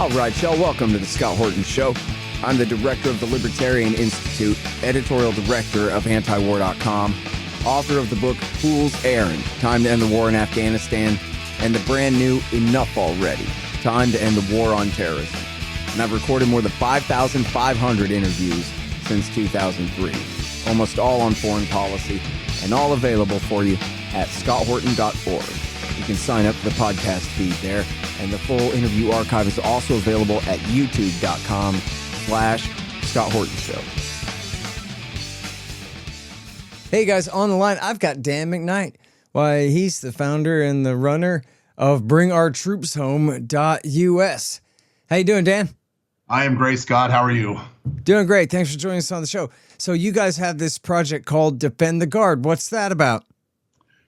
All right, y'all, welcome to the Scott Horton Show. I'm the director of the Libertarian Institute, editorial director of antiwar.com, author of the book Fool's Errand, Time to End the War in Afghanistan, and the brand new Enough Already, Time to End the War on Terrorism. And I've recorded more than 5,500 interviews since 2003, almost all on foreign policy, and all available for you at scotthorton.org. You can sign up for the podcast feed there, and the full interview archive is also available at youtube.com/Scott Horton Show. Hey guys, on the line, I've got Dan McKnight. Why, he's the founder and the runner of BringOurTroopsHome.us. How you doing, Dan? I am great, Scott. How are you? Doing great. Thanks for joining us on the show. So you guys have this project called Defend the Guard. What's that about?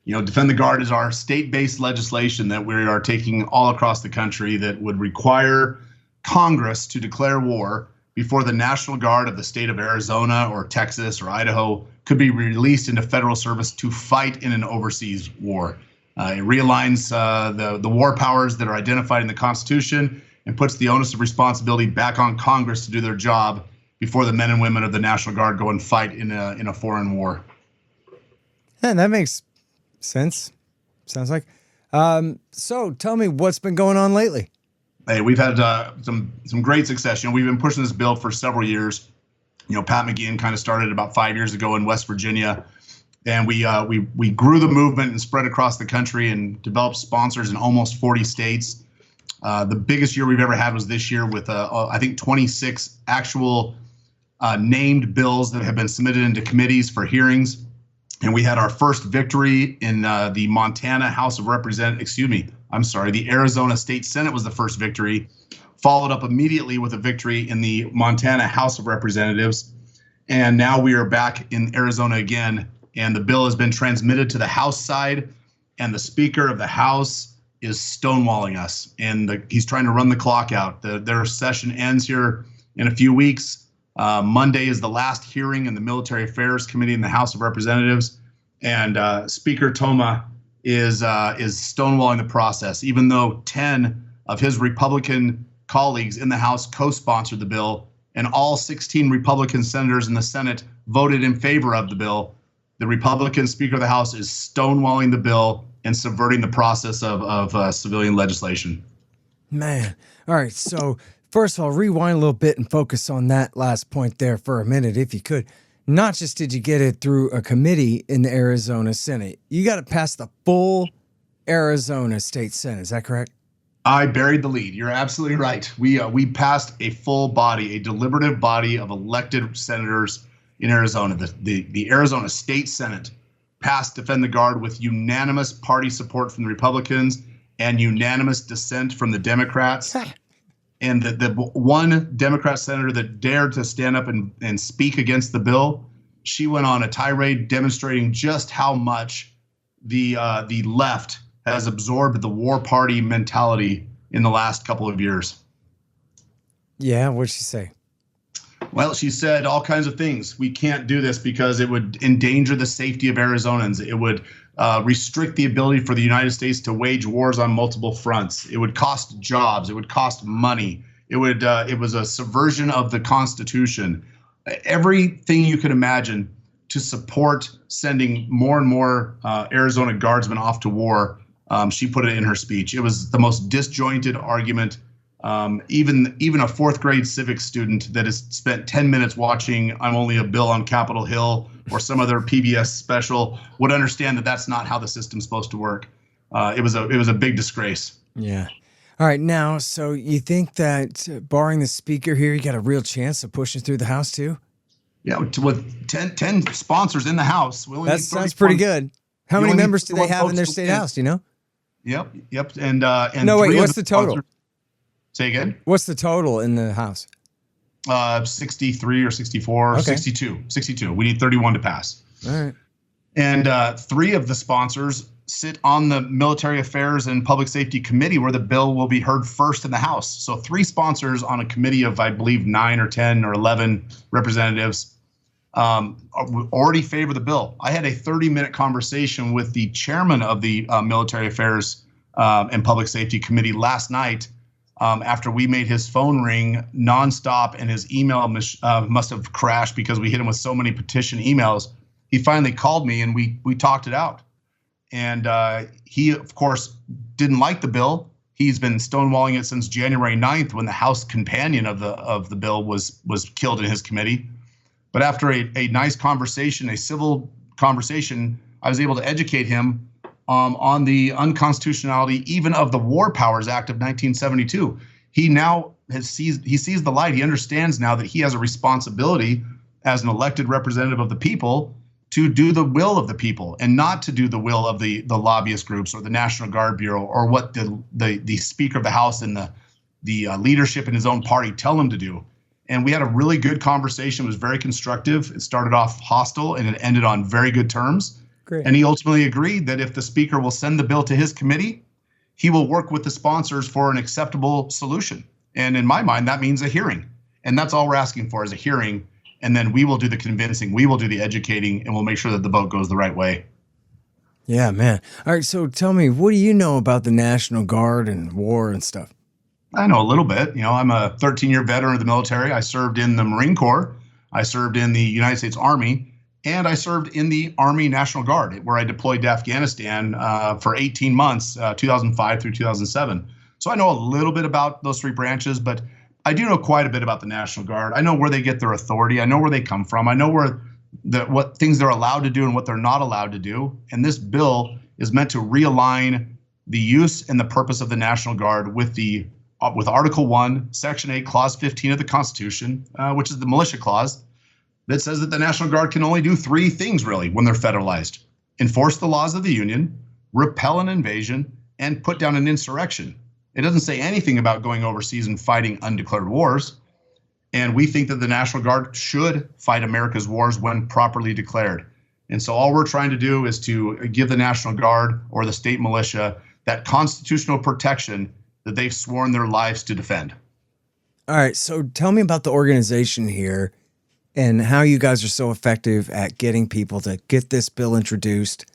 Defend the Guard is our state-based legislation that we are taking all across the country that would require Congress to declare war before the National Guard of the state of Arizona or Texas or Idaho could be released into federal service to fight in an overseas war. It realigns the war powers that are identified in the Constitution and puts the onus of responsibility back on Congress to do their job before the men and women of the National Guard go and fight in a foreign war. And that makes sense. Sounds like. So tell me what's been going on lately. Hey, we've had some great success. We've been pushing this bill for several years. Pat McGinn kind of started about 5 years ago in West Virginia, and we grew the movement and spread across the country and developed sponsors in almost 40 states. The biggest year we've ever had was this year with I think 26 actual named bills that have been submitted into committees for hearings. And we had our first victory in the Montana House of Representatives. The Arizona State Senate was the first victory, followed up immediately with a victory in the Montana House of Representatives. And now we are back in Arizona again. And the bill has been transmitted to the House side, and the Speaker of the House is stonewalling us. And he's trying to run the clock out. Their session ends here in a few weeks. Monday is the last hearing in the Military Affairs Committee in the House of Representatives, and Speaker Toma is stonewalling the process, even though 10 of his Republican colleagues in the House co-sponsored the bill, and all 16 Republican senators in the Senate voted in favor of the bill. The Republican Speaker of the House is stonewalling the bill and subverting the process of civilian legislation. Man, all right, so first of all, rewind a little bit and focus on that last point there for a minute, if you could. Not just did you get it through a committee in the Arizona Senate, you got it past the full Arizona State Senate. Is that correct? I buried the lead. You're absolutely right. We passed a full body, a deliberative body of elected senators in Arizona. The Arizona State Senate passed Defend the Guard with unanimous party support from the Republicans and unanimous dissent from the Democrats. And the one Democrat senator that dared to stand up and speak against the bill, she went on a tirade demonstrating just how much the left has absorbed the war party mentality in the last couple of years. Yeah, what'd she say? Well, she said all kinds of things. We can't do this because it would endanger the safety of Arizonans. It would restrict the ability for the United States to wage wars on multiple fronts. It would cost jobs. It would cost money. It was a subversion of the Constitution. Everything you could imagine to support sending more and more Arizona Guardsmen off to war. She put it in her speech. It was the most disjointed argument. Even a fourth grade civics student that has spent 10 minutes watching I'm Only a Bill on Capitol Hill or some other PBS special would understand that that's not how the system's supposed to work. It was a big disgrace. Yeah. All right. Now, so you think that barring the speaker here, you got a real chance of pushing through the House too? Yeah, with 10 sponsors in the House. That sounds pretty good. How many members do they have in their state House? Do you know? Yep. And no, wait, what's the total? Say again? What's the total in the House? 63 or 64, okay. 62. We need 31 to pass. All right. And 3 of the sponsors sit on the Military Affairs and Public Safety Committee where the bill will be heard first in the House. So 3 sponsors on a committee of, I believe, 9 or 10 or 11 representatives already favor the bill. I had a 30-minute conversation with the chairman of the Military Affairs and Public Safety Committee last night, after we made his phone ring nonstop and his email must have crashed because we hit him with so many petition emails. He finally called me and we talked it out. And he, of course, didn't like the bill. He's been stonewalling it since January 9th when the House companion of the bill was killed in his committee. But after a nice conversation, a civil conversation, I was able to educate him on the unconstitutionality even of the War Powers Act of 1972. He now sees the light. He understands now that he has a responsibility as an elected representative of the people to do the will of the people and not to do the will of the lobbyist groups or the National Guard Bureau or what the Speaker of the House and the leadership in his own party tell him to do. And we had a really good conversation. It was very constructive. It started off hostile and it ended on very good terms. Great. And he ultimately agreed that if the Speaker will send the bill to his committee, he will work with the sponsors for an acceptable solution. And in my mind, that means a hearing. And that's all we're asking for is a hearing. And then we will do the convincing, we will do the educating, and we'll make sure that the vote goes the right way. Yeah, man. All right, so tell me, what do you know about the National Guard and war and stuff? I know a little bit. I'm a 13-year veteran of the military. I served in the Marine Corps. I served in the United States Army. And I served in the Army National Guard, where I deployed to Afghanistan for 18 months, 2005 through 2007. So I know a little bit about those three branches, but I do know quite a bit about the National Guard. I know where they get their authority. I know where they come from. I know what things they're allowed to do and what they're not allowed to do. And this bill is meant to realign the use and the purpose of the National Guard with Article 1, Section 8, Clause 15 of the Constitution, which is the militia clause, that says that the National Guard can only do three things, really, when they're federalized: enforce the laws of the Union, repel an invasion, and put down an insurrection. It doesn't say anything about going overseas and fighting undeclared wars. And we think that the National Guard should fight America's wars when properly declared. And so all we're trying to do is to give the National Guard or the state militia that constitutional protection that they've sworn their lives to defend. All right, so tell me about the organization here and how you guys are so effective at getting people to get this bill introduced.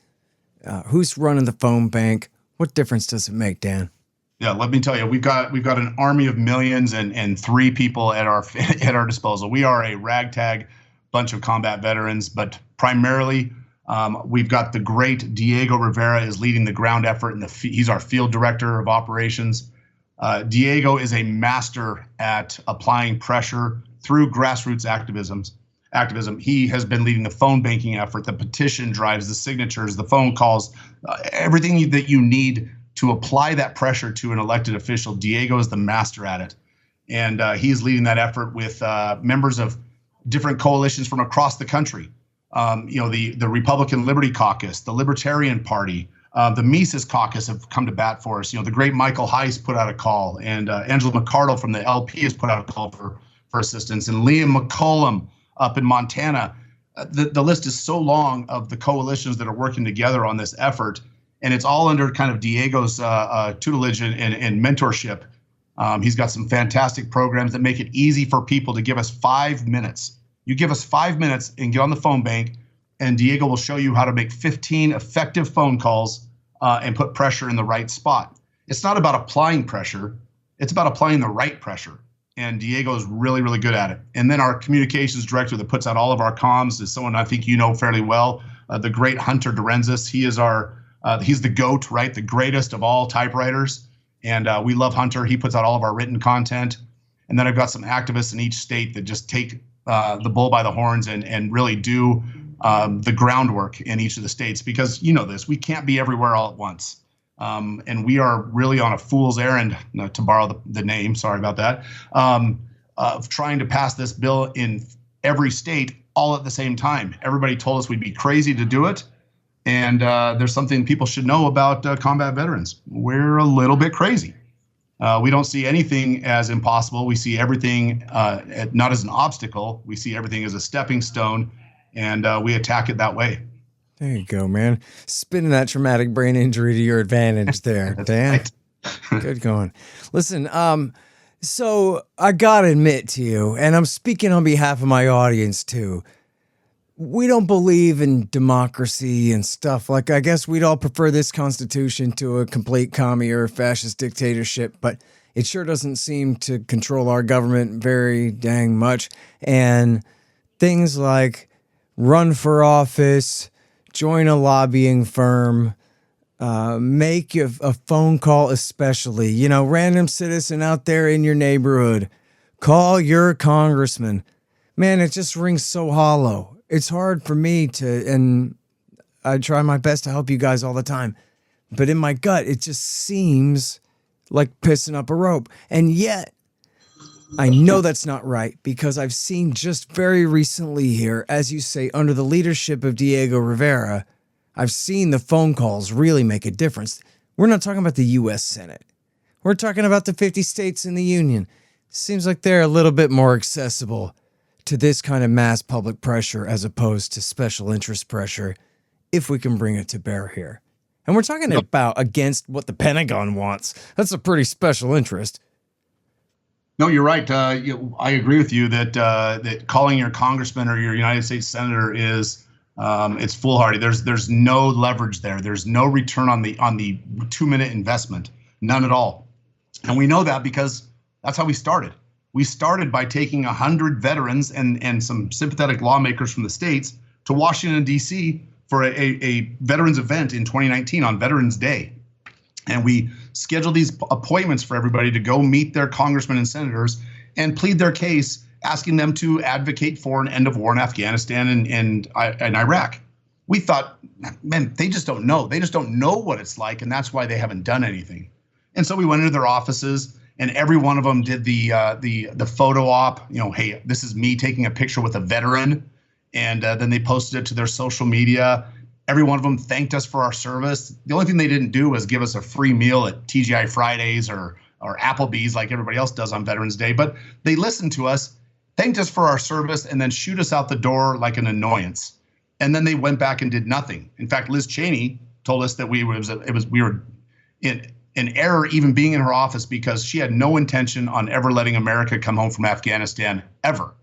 Who's running the phone bank? What difference does it make, Dan? Yeah, let me tell you, we've got an army of millions and three people at our disposal. We are a ragtag bunch of combat veterans, but primarily we've got the great Diego Rivera is leading the ground effort, and he's our field director of operations. Diego is a master at applying pressure through grassroots activism. He has been leading the phone banking effort, the petition drives, the signatures, the phone calls, everything that you need to apply that pressure to an elected official. Diego is the master at it. And he's leading that effort with members of different coalitions from across the country. The Republican Liberty Caucus, the Libertarian Party, the Mises Caucus have come to bat for us. The great Michael Heiss put out a call, and Angela McCardle from the LP has put out a call for assistance, and Liam McCollum up in Montana. The list is so long of the coalitions that are working together on this effort, and it's all under kind of Diego's tutelage and mentorship. He's got some fantastic programs that make it easy for people to give us 5 minutes. You give us 5 minutes and get on the phone bank, and Diego will show you how to make 15 effective phone calls and put pressure in the right spot. It's not about applying pressure. It's about applying the right pressure. And Diego is really, really good at it. And then our communications director that puts out all of our comms is someone I think you know fairly well, the great Hunter Durenzis. He is he's the GOAT, right? The greatest of all typewriters. And we love Hunter. He puts out all of our written content. And then I've got some activists in each state that just take the bull by the horns and really do the groundwork in each of the states, because you know this, we can't be everywhere all at once. And we are really on a fool's errand, to borrow the name, sorry about that, of trying to pass this bill in every state all at the same time. Everybody told us we'd be crazy to do it. And there's something people should know about combat veterans. We're a little bit crazy. We don't see anything as impossible. We see everything not as an obstacle. We see everything as a stepping stone, and we attack it that way. There you go, man. Spinning that traumatic brain injury to your advantage there, Dan. Right. Good going. Listen, so I got to admit to you, and I'm speaking on behalf of my audience too, we don't believe in democracy and stuff. Like, I guess we'd all prefer this Constitution to a complete commie or fascist dictatorship. But It sure doesn't seem to control our government very dang much. And things like run for office, join a lobbying firm, make a phone call, especially, you know, random citizen out there in your neighborhood, call your congressman. Man, it just rings so hollow. It's hard for me to, and I try my best to help you guys all the time, but in my gut, it just seems like pissing up a rope. And yet, I know that's not right, because I've seen just very recently here, as you say, under the leadership of Diego Rivera, I've seen the phone calls really make a difference. We're not talking about the U.S. Senate. We're talking about the 50 states in the Union. Seems like they're a little bit more accessible to this kind of mass public pressure as opposed to special interest pressure, if we can bring it to bear here. And we're talking about against what the Pentagon wants. That's a pretty special interest. No, you're right. I agree with you that that calling your congressman or your United States senator is it's foolhardy. There's no leverage there. There's no return on the 2-minute investment, none at all. And we know that because that's how we started. We started by taking 100 veterans and some sympathetic lawmakers from the states to Washington, D.C. for a veterans event in 2019 on Veterans Day. And we scheduled these appointments for everybody to go meet their congressmen and senators and plead their case, asking them to advocate for an end of war in Afghanistan and Iraq. We thought, man, they just don't know. They just don't know what it's like, and that's why they haven't done anything. And so we went into their offices, and every one of them did the photo op. You know, hey, this is me taking a picture with a veteran, and then they posted it to their social media. Every one of them thanked us for our service. The only thing they didn't do was give us a free meal at TGI Fridays or Applebee's like everybody else does on Veterans Day. But they listened to us, thanked us for our service, and then shoot us out the door like an annoyance. And then they went back and did nothing. In fact, Liz Cheney told us that we were in error even being in her office because she had no intention on ever letting America come home from Afghanistan, ever.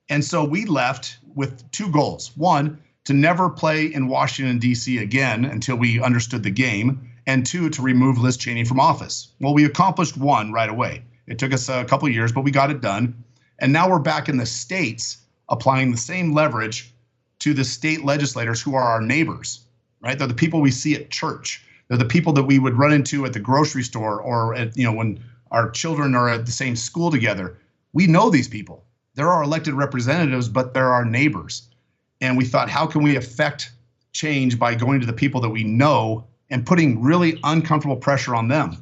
And so we left with two goals. One, to never play in Washington, D.C. again until we understood the game, and two, to remove Liz Cheney from office. Well, we accomplished one right away. It took us a couple of years, but we got it done. And now we're back in the states applying the same leverage to the state legislators who are our neighbors, right? They're the people we see at church. They're the people that we would run into at the grocery store or at, when our children are at the same school together. We know these people. They're our elected representatives, but they're our neighbors. And we thought, how can we affect change by going to the people that we know and putting really uncomfortable pressure on them?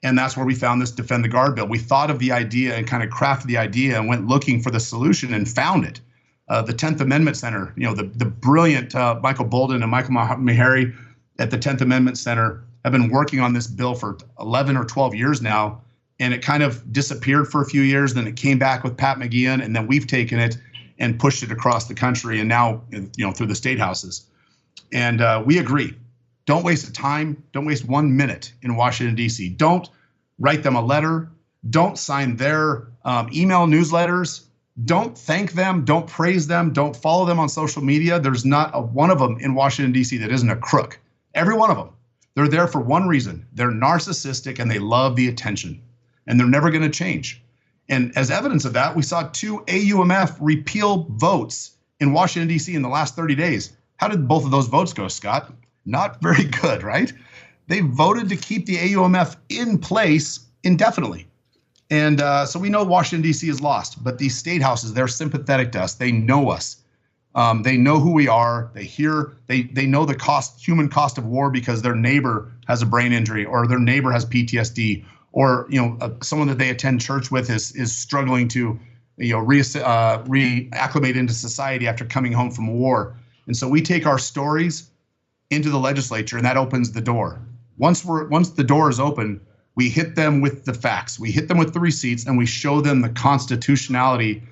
And that's where we found this Defend the Guard bill. We thought of the idea and kind of crafted the idea and went looking for the solution and found it. The 10th Amendment Center, the brilliant Michael Bolden and Michael Meharry at the 10th Amendment Center have been working on this bill for 11 or 12 years now. And it kind of disappeared for a few years. Then it came back with Pat McGeehan, and then we've taken it and pushed it across the country and now, through the state houses. And we agree. Don't waste time. Don't waste 1 minute in Washington, D.C. Don't write them a letter. Don't sign their email newsletters. Don't thank them. Don't praise them. Don't follow them on social media. There's not one of them in Washington, D.C. that isn't a crook. Every one of them. They're there for one reason. They're narcissistic and they love the attention. And they're never going to change. And as evidence of that, we saw 2 AUMF repeal votes in Washington, D.C. in the last 30 days. How did both of those votes go, Scott? Not very good, right? They voted to keep the AUMF in place indefinitely. And so we know Washington, D.C. is lost. But these state houses, they're sympathetic to us. They know us. They know who we are. They know the human cost of war because their neighbor has a brain injury or their neighbor has PTSD. Or someone that they attend church with is struggling to reacclimate into society after coming home from war. And so we take our stories into the legislature, and that opens the door. Once the door is open, we hit them with the facts. We hit them with the receipts, and we show them the constitutionality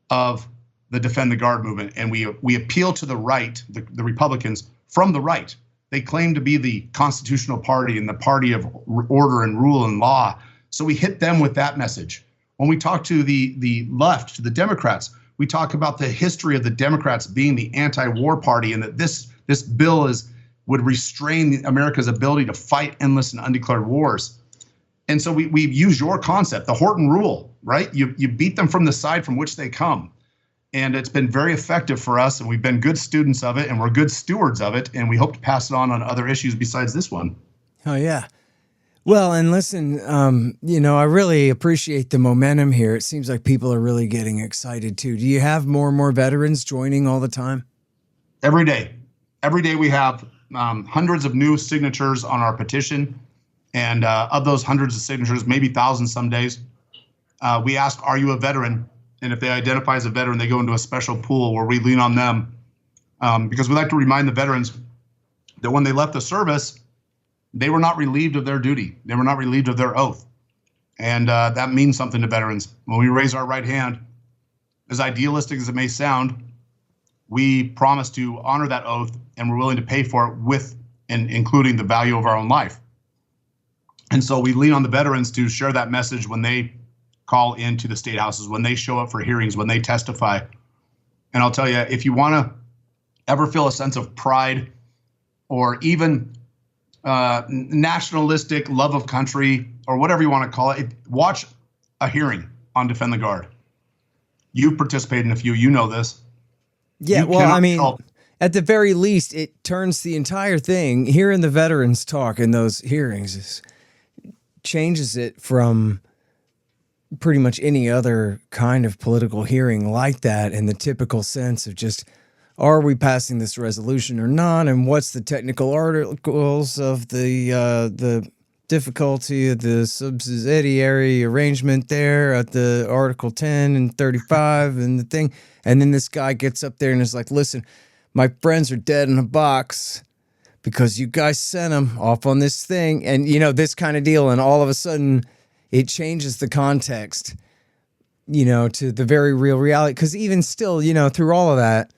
of the Defend the Guard movement. And we appeal to the right, the Republicans from the right. They claim to be the constitutional party and the party of order and rule and law. So we hit them with that message. When we talk to the left, to the Democrats, we talk about the history of the Democrats being the anti-war party and that this bill would restrain America's ability to fight endless and undeclared wars. And so we use your concept, the Horton rule, right? You beat them from the side from which they come. And it's been very effective for us, and we've been good students of it, and we're good stewards of it, and we hope to pass it on other issues besides this one. Oh, yeah. Well, and listen, I really appreciate the momentum here. It seems like people are really getting excited, too. Do you have more and more veterans joining all the time? Every day. Every day we have hundreds of new signatures on our petition. And of those hundreds of signatures, maybe thousands some days, we ask, are you a veteran? And if they identify as a veteran, they go into a special pool where we lean on them. Because we like to remind the veterans that when they left the service, they were not relieved of their duty. They were not relieved of their oath. And that means something to veterans. When we raise our right hand, as idealistic as it may sound, we promise to honor that oath, and we're willing to pay for it with and including the value of our own life. And so we lean on the veterans to share that message when they call into the state houses, when they show up for hearings, when they testify. And I'll tell you, if you want to ever feel a sense of pride or even nationalistic love of country or whatever you want to call it, watch a hearing on Defend the Guard. You've participated in a few, you know this. Yeah, well, I mean, at the very least, it turns the entire thing, hearing the veterans talk in those hearings, changes it from pretty much any other kind of political hearing like that, in the typical sense of just, are we passing this resolution or not, and what's the technical articles of the difficulty of the subsidiary arrangement there at the Article 10 and 35 and the thing. And then this guy gets up there and is like, listen, my friends are dead in a box because you guys sent them off on this thing. And, this kind of deal. And all of a sudden it changes the context, to the very real reality. Because even still, through all of that,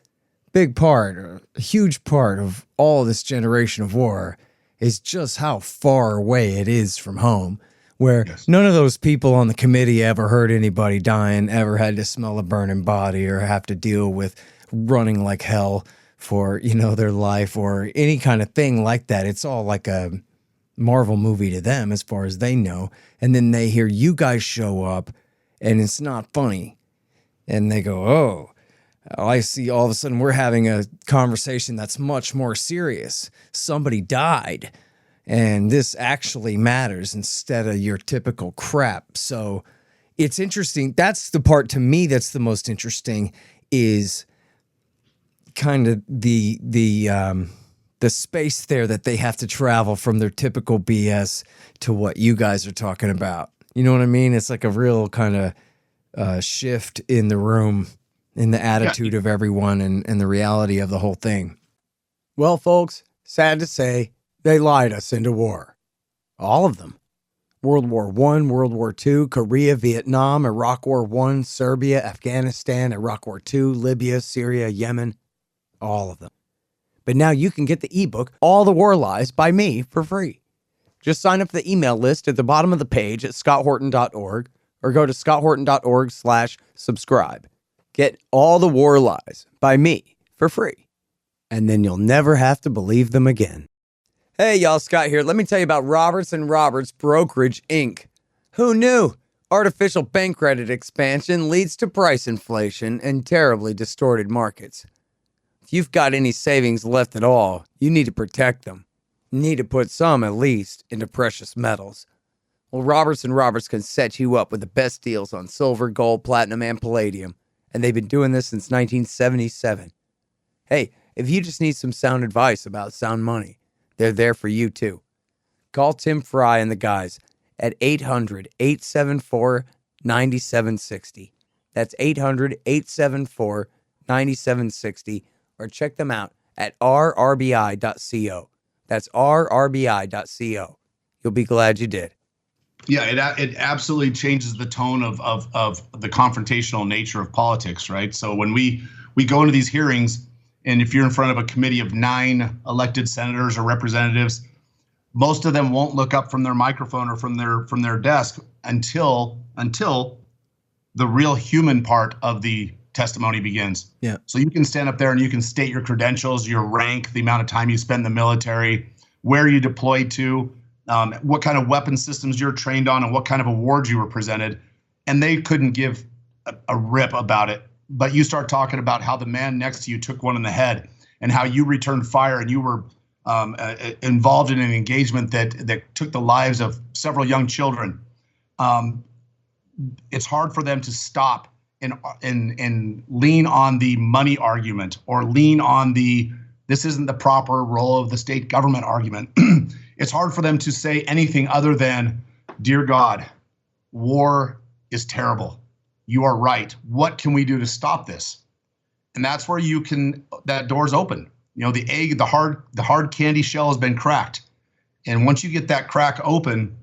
big part, or a huge part of all this generation of war is just how far away it is from home, where none of those people on the committee ever heard anybody dying, ever had to smell a burning body or have to deal with running like hell for, their life or any kind of thing like that. It's all like a Marvel movie to them as far as they know. And then they hear you guys show up and it's not funny. And they go, oh, I see all of a sudden we're having a conversation that's much more serious. Somebody died, and this actually matters instead of your typical crap. So it's interesting. That's the part to me that's the most interesting, is kind of the space there that they have to travel from their typical BS to what you guys are talking about. You know what I mean? It's like a real kind of shift in the room, in the attitude of everyone and the reality of the whole thing. Well, folks, sad to say, they lied us into war. All of them. World War I, World War II, Korea, Vietnam, Iraq War I, Serbia, Afghanistan, Iraq War II, Libya, Syria, Yemen. All of them. But now you can get the ebook, All the War Lies, by me for free. Just sign up for the email list at the bottom of the page at scotthorton.org or go to scotthorton.org/subscribe. Get All the War Lies by me for free, and then you'll never have to believe them again. Hey, y'all, Scott here. Let me tell you about Roberts & Roberts Brokerage, Inc. Who knew? Artificial bank credit expansion leads to price inflation and terribly distorted markets. If you've got any savings left at all, you need to protect them. You need to put some, at least, into precious metals. Well, Roberts & Roberts can set you up with the best deals on silver, gold, platinum, and palladium. And they've been doing this since 1977. Hey, if you just need some sound advice about sound money, they're there for you too. Call Tim Fry and the guys at 800-874-9760. That's 800-874-9760. Or check them out at rrbi.co. That's rrbi.co. You'll be glad you did. Yeah, it absolutely changes the tone of the confrontational nature of politics, right? So when we go into these hearings, and if you're in front of a committee of 9 elected senators or representatives, most of them won't look up from their microphone or from their desk until the real human part of the testimony begins. Yeah. So you can stand up there and you can state your credentials, your rank, the amount of time you spend in the military, where you deployed to, what kind of weapon systems you're trained on, and what kind of awards you were presented. And they couldn't give a rip about it. But you start talking about how the man next to you took one in the head, and how you returned fire, and you were involved in an engagement that took the lives of several young children. It's hard for them to stop and lean on the money argument, or lean on this isn't the proper role of the state government argument. It's hard for them to say anything other than, dear God, war is terrible. You are right. What can we do to stop this? And that's where that door's open. The hard candy shell has been cracked. And once you get that crack open,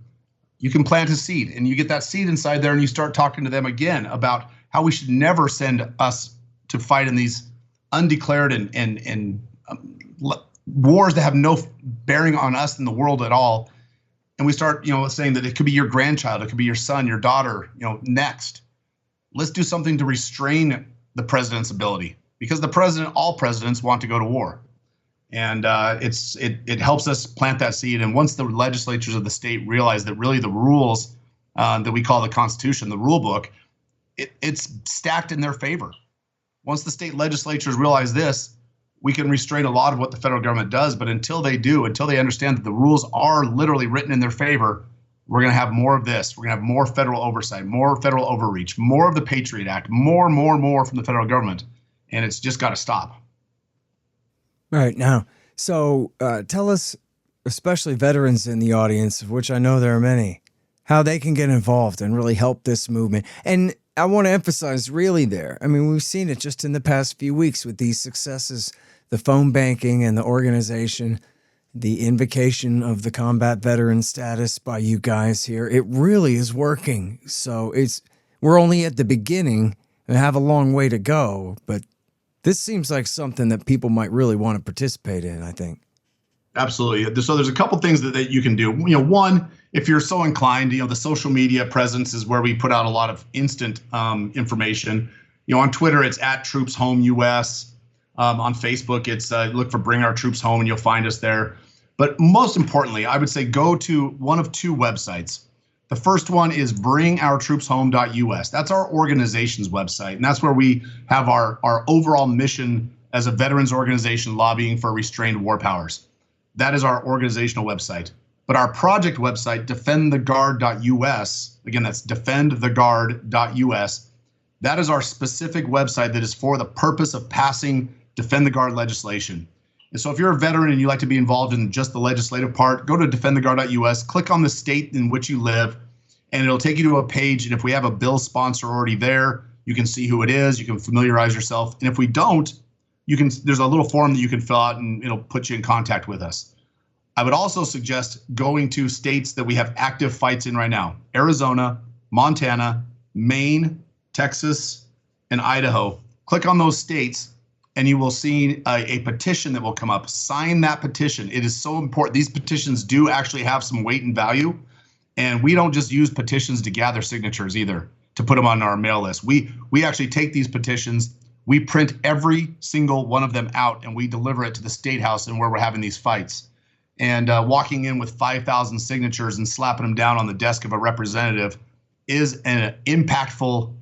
you can plant a seed, and you get that seed inside there, and you start talking to them again about how we should never send us to fight in these undeclared and wars that have no bearing on us in the world at all. And we start, saying that it could be your grandchild, it could be your son, your daughter, next. Let's do something to restrain the president's ability, because all presidents want to go to war. And it helps us plant that seed. And once the legislatures of the state realize that really the rules that we call the Constitution, the rule book, it's stacked in their favor. Once the state legislatures realize this, we can restrain a lot of what the federal government does. But until they understand that the rules are literally written in their favor, we're going to have more of this. We're going to have more federal oversight, more federal overreach, more of the Patriot Act, more from the federal government. And it's just got to stop. All right. Now, so tell us, especially veterans in the audience, of which I know there are many, how they can get involved and really help this movement. And I want to emphasize really there. I mean, we've seen it just in the past few weeks with these successes, the phone banking and the organization, the invocation of the combat veteran status by you guys here. It really is working. So we're only at the beginning and have a long way to go, but this seems like something that people might really want to participate in, I think. Absolutely. So there's a couple things that you can do. One, if you're so inclined, the social media presence is where we put out a lot of instant information. On Twitter, it's @TroopsHomeUS. On Facebook, it's look for Bring Our Troops Home, and you'll find us there. But most importantly, I would say go to one of two websites. The first one is bringourtroopshome.us. That's our organization's website, and that's where we have our overall mission as a veterans organization lobbying for restrained war powers. That is our organizational website. But our project website, defendtheguard.us, again, that's defendtheguard.us, that is our specific website that is for the purpose of passing Defend the Guard legislation. And so if you're a veteran and you like to be involved in just the legislative part, go to defendtheguard.us, click on the state in which you live, and it'll take you to a page. And if we have a bill sponsor already there, you can see who it is. You can familiarize yourself. And if we don't, there's a little form that you can fill out, and it'll put you in contact with us. I would also suggest going to states that we have active fights in right now: Arizona, Montana, Maine, Texas, and Idaho. Click on those states, and you will see a petition that will come up. Sign that petition. It is so important. These petitions do actually have some weight and value, and we don't just use petitions to gather signatures either, to put them on our mail list. We actually take these petitions, we print every single one of them out, and we deliver it to the state house and where we're having these fights. And walking in with 5,000 signatures and slapping them down on the desk of a representative is an impactful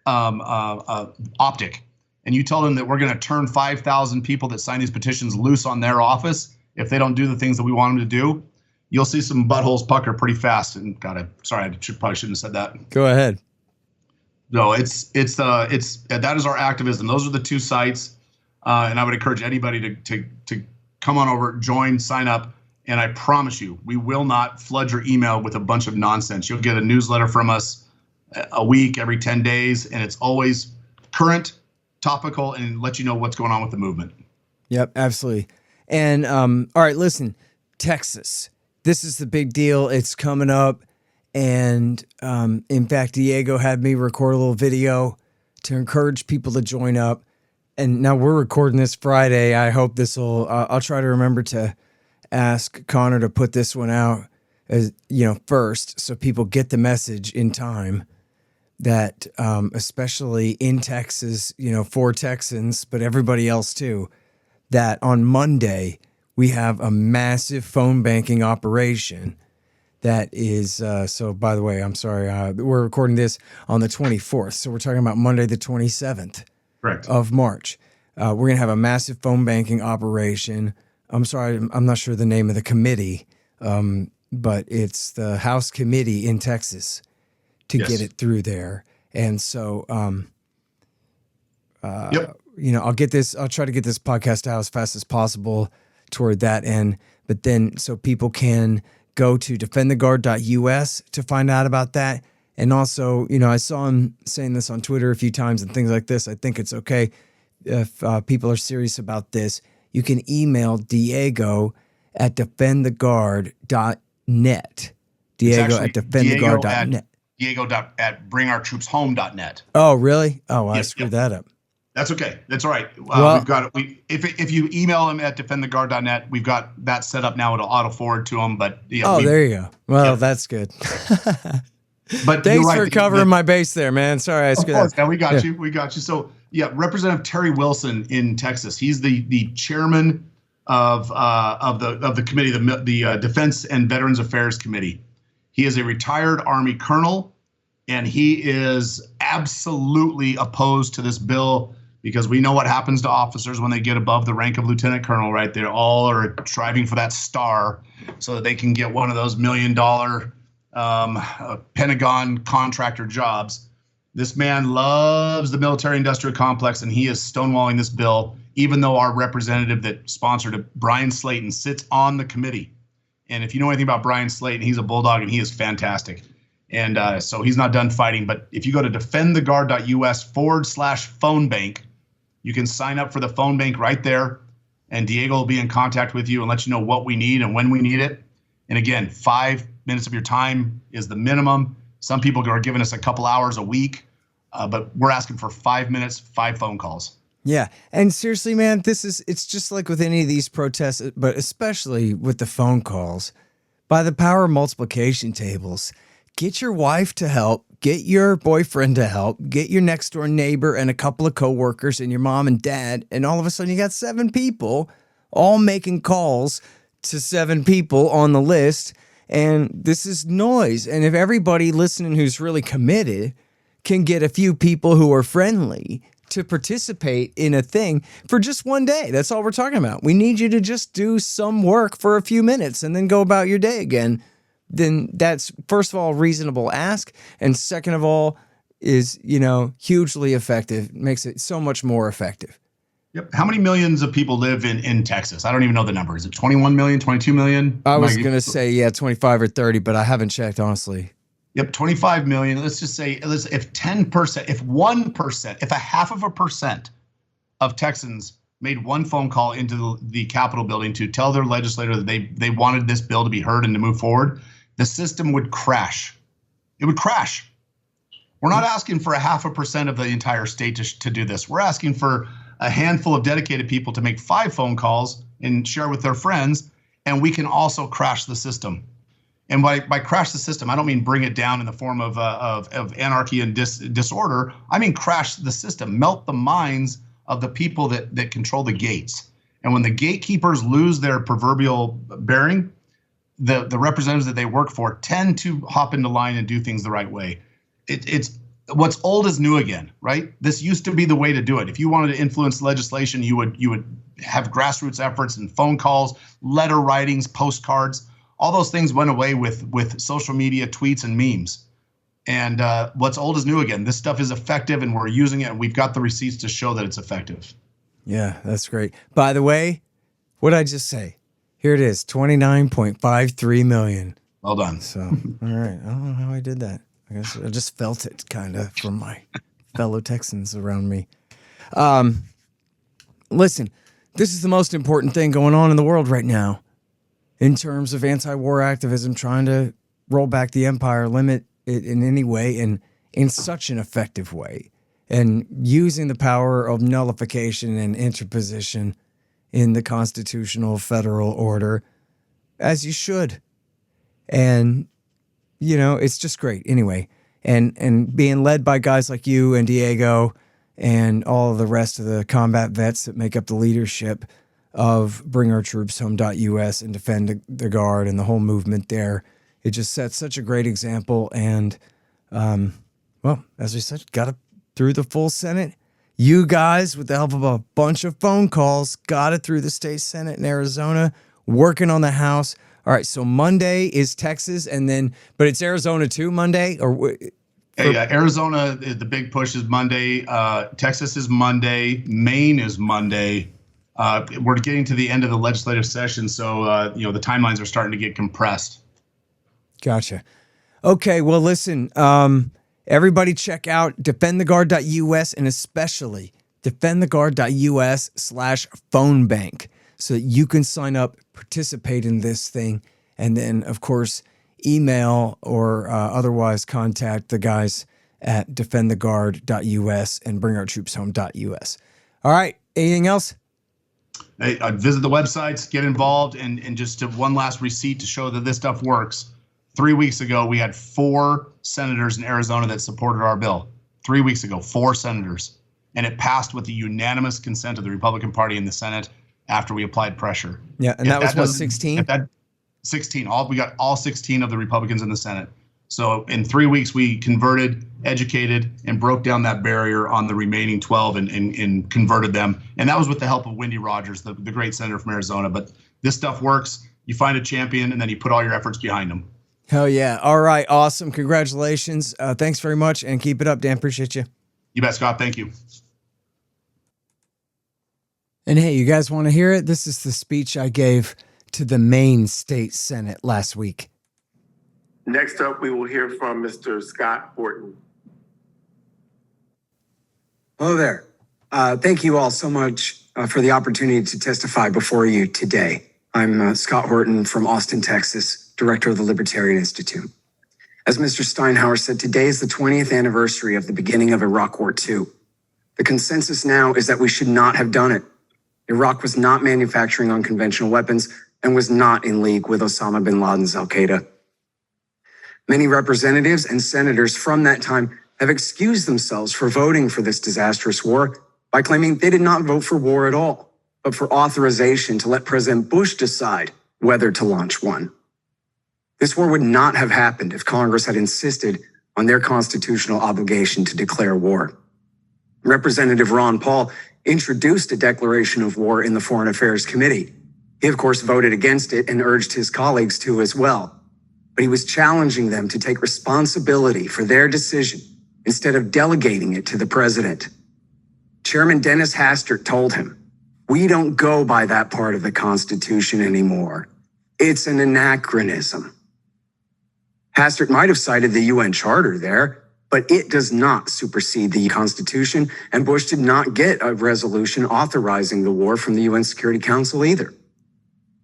optic. And you tell them that we're going to turn 5,000 people that sign these petitions loose on their office if they don't do the things that we want them to do, you'll see some buttholes pucker pretty fast. And God, probably shouldn't have said that. Go ahead. No, that is our activism. Those are the two sites, and I would encourage anybody to come on over, join, sign up. And I promise you, we will not flood your email with a bunch of nonsense. You'll get a newsletter from us a week, every 10 days, and it's always current, topical, and let you know what's going on with the movement. Yep, absolutely. And all right, listen, Texas, this is the big deal. It's coming up. And in fact, Diego had me record a little video to encourage people to join up. And now we're recording this Friday. I hope this will, I'll try to remember to ask Connor to put this one out as, first, so people get the message in time that, especially in Texas, for Texans, but everybody else too, that on Monday we have a massive phone banking operation. That is, so by the way, I'm sorry, we're recording this on the 24th. So we're talking about Monday, the 27th Correct. of March. We're going to have a massive phone banking operation. I'm sorry, I'm not sure the name of the committee, but it's the House Committee in Texas to get it through there. And so, I'll try to get this podcast out as fast as possible toward that end. But then, so people can go to defendtheguard.us to find out about that. And also, I saw him saying this on Twitter a few times and things like this. I think it's okay if people are serious about this. You can email Diego at defendtheguard.net. Diego at defendtheguard.net. Diego at bringourtroopshome.net. Oh, really? Oh, I screwed that up. That's okay. That's all right. Well, we've got it. If you email him at defendtheguard.net, we've got that set up now. It'll auto forward to him. But there you go. Well, that's good. But thanks for covering my base there, man. Sorry, I screwed up. Yeah, we got you. We got you. So Representative Terry Wilson in Texas. He's the chairman of the committee, the Defense and Veterans Affairs Committee. He is a retired Army colonel, and he is absolutely opposed to this bill because we know what happens to officers when they get above the rank of lieutenant colonel, right? They all are striving for that star so that they can get one of those $1 million Pentagon contractor jobs. This man loves the military industrial complex, and he is stonewalling this bill, even though our representative that sponsored it, Brian Slayton, sits on the committee. And if you know anything about Brian Slayton, he's a bulldog and he is fantastic. And so he's not done fighting. But if you go to defendtheguard.us/phone bank, you can sign up for the phone bank right there. And Diego will be in contact with you and let you know what we need and when we need it. And again, 5 minutes of your time is the minimum. Some people are giving us a couple hours a week, but we're asking for 5 minutes, 5 phone calls. Yeah. And seriously, man, it's just like with any of these protests, but especially with the phone calls, by the power of multiplication tables, get your wife to help, get your boyfriend to help, get your next door neighbor and a couple of coworkers and your mom and dad. And all of a sudden you got 7 people all making calls to 7 people on the list. And this is noise. And if everybody listening who's really committed can get a few people who are friendly to participate in a thing for just one day, that's all we're talking about. We need you to just do some work for a few minutes and then go about your day again. Then that's, first of all, a reasonable ask. And second of all, is, hugely effective. Makes it so much more effective. Yep. How many millions of people live in Texas? I don't even know the number. Is it 21 million, 22 million? I was going to say, 25 or 30, but I haven't checked, honestly. Yep, 25 million. Let's just say, if 10%, if 1%, if 0.5% of Texans made one phone call into the Capitol building to tell their legislator that they wanted this bill to be heard and to move forward, the system would crash. It would crash. We're not asking for 0.5% of the entire state to do this. We're asking for a handful of dedicated people to make 5 phone calls and share with their friends, and we can also crash the system. And by crash the system, I don't mean bring it down in the form of anarchy and disorder. I mean crash the system, melt the minds of the people that control the gates. And when the gatekeepers lose their proverbial bearing, the representatives that they work for tend to hop into line and do things the right way. It's what's old is new again, right? This used to be the way to do it. If you wanted to influence legislation, you would have grassroots efforts and phone calls, letter writings, postcards. All those things went away with social media, tweets, and memes. And what's old is new again. This stuff is effective, and we're using it, and we've got the receipts to show that it's effective. Yeah, that's great. By the way, what did I just say? Here it is, 29.53 million. Well done. So, all right. I don't know how I did that. I guess I just felt it kind of from my fellow Texans around me. Listen, this is the most important thing going on in the world right now in terms of anti-war activism, trying to roll back the empire, limit it in any way, and in such an effective way, and using the power of nullification and interposition in the constitutional federal order, as you should. And, it's just great anyway. And being led by guys like you and Diego and all of the rest of the combat vets that make up the leadership of bringourtroopshome.us and defend the guard and the whole movement there It just sets such a great example. And, well, as we said, got it through the full Senate. You guys, with the help of a bunch of phone calls, got it through the state Senate in Arizona, working on the House. All right, so Monday is Texas, but it's Arizona too, Monday? Yeah, Arizona, the big push is Monday. Texas is Monday. Maine is Monday. We're getting to the end of the legislative session, so the timelines are starting to get compressed. Gotcha. Okay, well, listen, everybody check out defendtheguard.us and especially defendtheguard.us/phone bank so that you can sign up, participate in this thing, and then, of course, email or otherwise contact the guys at defendtheguard.us and bringourtroopshome.us. All right, anything else? Hey, visit the websites, get involved, and just one last receipt to show that this stuff works. 3 weeks ago, we had 4 senators in Arizona that supported our bill. 3 weeks ago, 4 senators. And it passed with the unanimous consent of the Republican Party in the Senate after we applied pressure. Yeah, and that was what, 16? 16. We got all 16 of the Republicans in the Senate. So in 3 weeks, we converted, educated, and broke down that barrier on the remaining 12 and converted them. And that was with the help of Wendy Rogers, the great senator from Arizona. But this stuff works. You find a champion, and then you put all your efforts behind them. Hell yeah. All right. Awesome. Congratulations. Thanks very much, and keep it up, Dan. Appreciate you. You bet, Scott. Thank you. And hey, you guys want to hear it? This is the speech I gave to the Maine State Senate last week. Next up, we will hear from Mr. Scott Horton. Hello there. Thank you all so much for the opportunity to testify before you today. I'm Scott Horton from Austin, Texas, director of the Libertarian Institute. As Mr. Steinhauer said, today is the 20th anniversary of the beginning of Iraq War II. The consensus now is that we should not have done it. Iraq was not manufacturing unconventional weapons and was not in league with Osama bin Laden's Al-Qaeda. Many representatives and senators from that time have excused themselves for voting for this disastrous war by claiming they did not vote for war at all, but for authorization to let President Bush decide whether to launch one. This war would not have happened if Congress had insisted on their constitutional obligation to declare war. Representative Ron Paul introduced a declaration of war in the Foreign Affairs Committee. He, of course, voted against it and urged his colleagues to as well. But he was challenging them to take responsibility for their decision instead of delegating it to the president. Chairman Dennis Hastert told him, "We don't go by that part of the Constitution anymore. It's an anachronism." Hastert might have cited the UN Charter there, but it does not supersede the Constitution, and Bush did not get a resolution authorizing the war from the UN Security Council either.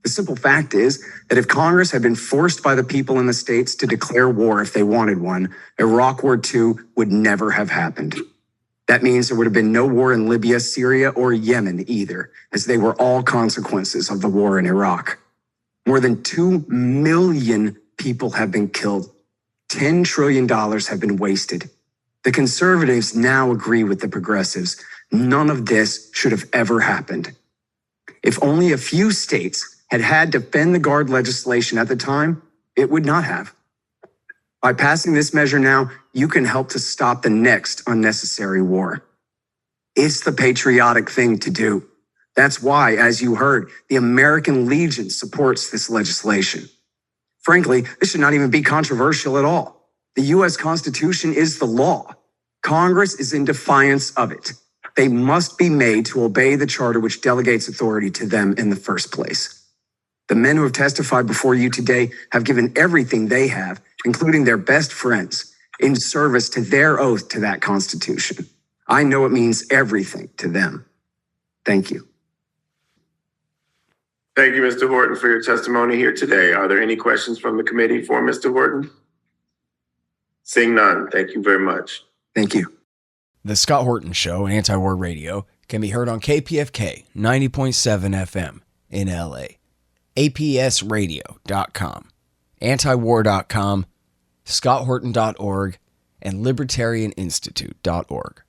The simple fact is that if Congress had been forced by the people in the states to declare war if they wanted one, Iraq War II would never have happened. That means there would have been no war in Libya, Syria, or Yemen either, as they were all consequences of the war in Iraq. More than 2 million people have been killed. $10 trillion have been wasted. The conservatives now agree with the progressives. None of this should have ever happened. If only a few states had Defend the Guard legislation at the time, it would not have. By passing this measure now, you can help to stop the next unnecessary war. It's the patriotic thing to do. That's why, as you heard, the American Legion supports this legislation. Frankly, this should not even be controversial at all. The U.S. Constitution is the law. Congress is in defiance of it. They must be made to obey the charter which delegates authority to them in the first place. The men who have testified before you today have given everything they have, including their best friends, in service to their oath to that Constitution. I know it means everything to them. Thank you. Thank you, Mr. Horton, for your testimony here today. Are there any questions from the committee for Mr. Horton? Seeing none, thank you very much. Thank you. The Scott Horton Show, Anti-War Radio, can be heard on KPFK 90.7 FM in LA, APSradio.com, antiwar.com, scotthorton.org, and libertarianinstitute.org.